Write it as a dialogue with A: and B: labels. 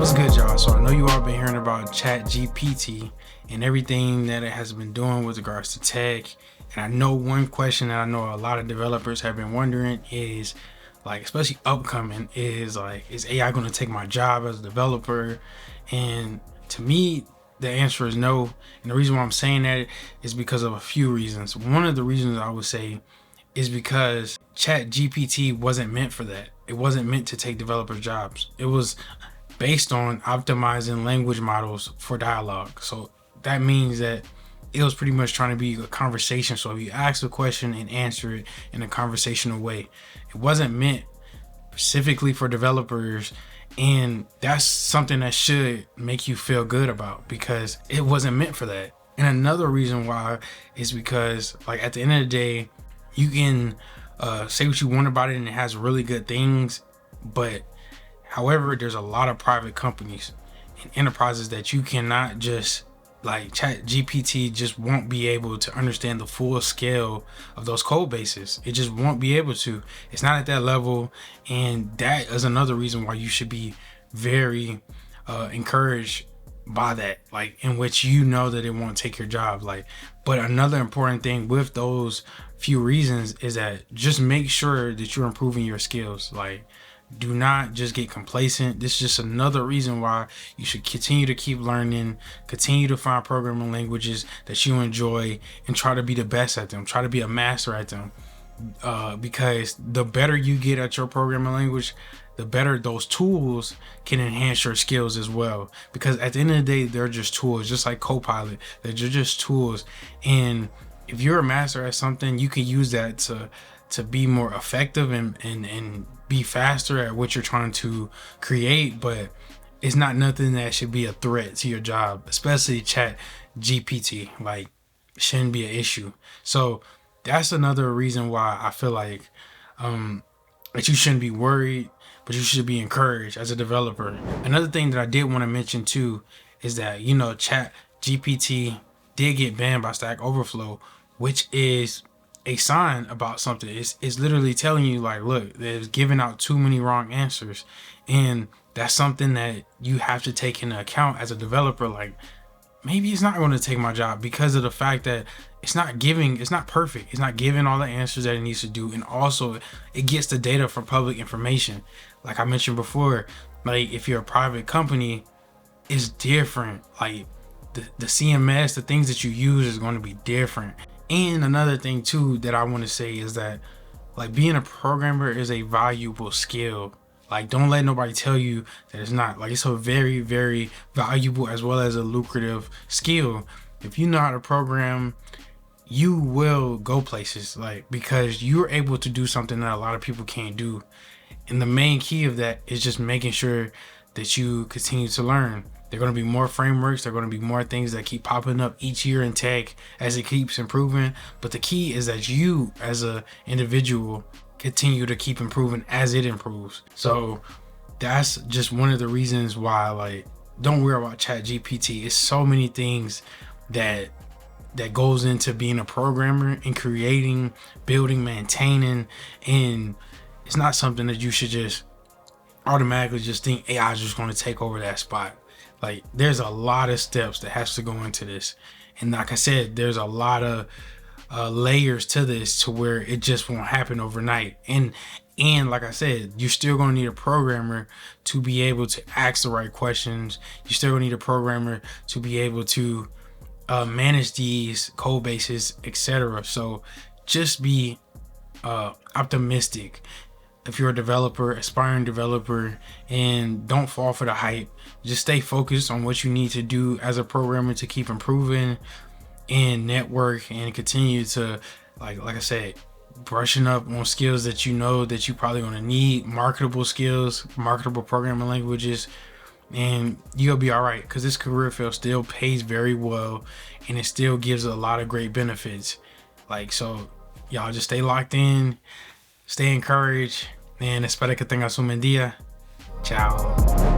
A: What's good, y'all? So I know you all been hearing about ChatGPT and everything that it has been doing with regards to tech. And I know one question that I know a lot of developers have been wondering is, like, especially upcoming, is like, is AI going to take my job as a developer? And to me, the answer is no. And the reason why I'm saying that is because of a few reasons. One of the reasons I would say is because ChatGPT wasn't meant for that. It wasn't meant to take developers' jobs. It was based on optimizing language models for dialogue. So that means that it was pretty much trying to be a conversation. So if you ask a question and answer it in a conversational way, it wasn't meant specifically for developers. And that's something that should make you feel good about, because it wasn't meant for that. And another reason why is because, like, at the end of the day, you can say what you want about it and it has really good things, but however, there's a lot of private companies and enterprises that you cannot just, like, ChatGPT just won't be able to understand the full scale of those code bases. It just won't be able to. It's not at that level. And that is another reason why you should be very encouraged by that, like, in which you know that it won't take your job. Like, but another important thing with those few reasons is that just make sure that you're improving your skills. Like, do not just get complacent. This is just another reason why you should continue to keep learning, continue to find programming languages that you enjoy, and try to be the best at them. Try to be a master at them. Because the better you get at your programming language, the better those tools can enhance your skills as well. Because at the end of the day, they're just tools, just like Copilot. They're just tools. And if you're a master at something, you can use that to be more effective and be faster at what you're trying to create. But it's not nothing that should be a threat to your job, especially ChatGPT. Like, shouldn't be an issue. So that's another reason why I feel like that you shouldn't be worried, but you should be encouraged as a developer. Another thing that I did want to mention too is that, you know, ChatGPT did get banned by Stack Overflow, which is a sign about something. It's literally telling you, like, look, there's giving out too many wrong answers. And that's something that you have to take into account as a developer. Like, maybe it's not going to take my job because of the fact that it's not perfect. It's not giving all the answers that it needs to do. And also it gets the data from public information. Like I mentioned before, like, if you're a private company, it's different. Like, the CMS, the things that you use is going to be different. And another thing too that I want to say is that, like, being a programmer is a valuable skill. Like, don't let nobody tell you that it's not. Like, it's a very, very valuable as well as a lucrative skill. If you know how to program, you will go places, like, because you're able to do something that a lot of people can't do. And the main key of that is just making sure that you continue to learn. There are going to be more frameworks. There are going to be more things that keep popping up each year in tech as it keeps improving. But the key is that you, as an individual, continue to keep improving as it improves. So that's just one of the reasons why, like, don't worry about ChatGPT. It's so many things that goes into being a programmer and creating, building, maintaining, and it's not something that you should just automatically just think AI is just going to take over that spot. Like, there's a lot of steps that has to go into this. And like I said, there's a lot of layers to this to where it just won't happen overnight. And like I said, you're still going to need a programmer to be able to ask the right questions. You're still going to need a programmer to be able to manage these code bases, etc. So just be optimistic if you're a developer, aspiring developer, and don't fall for the hype. Just stay focused on what you need to do as a programmer to keep improving and network and continue to, like I said, brushing up on skills that you know that you probably going to need, marketable skills, marketable programming languages, and you'll be all right, because this career field still pays very well and it still gives a lot of great benefits. Like, so y'all just stay locked in, stay encouraged, and espero que tengas un buen día. Ciao.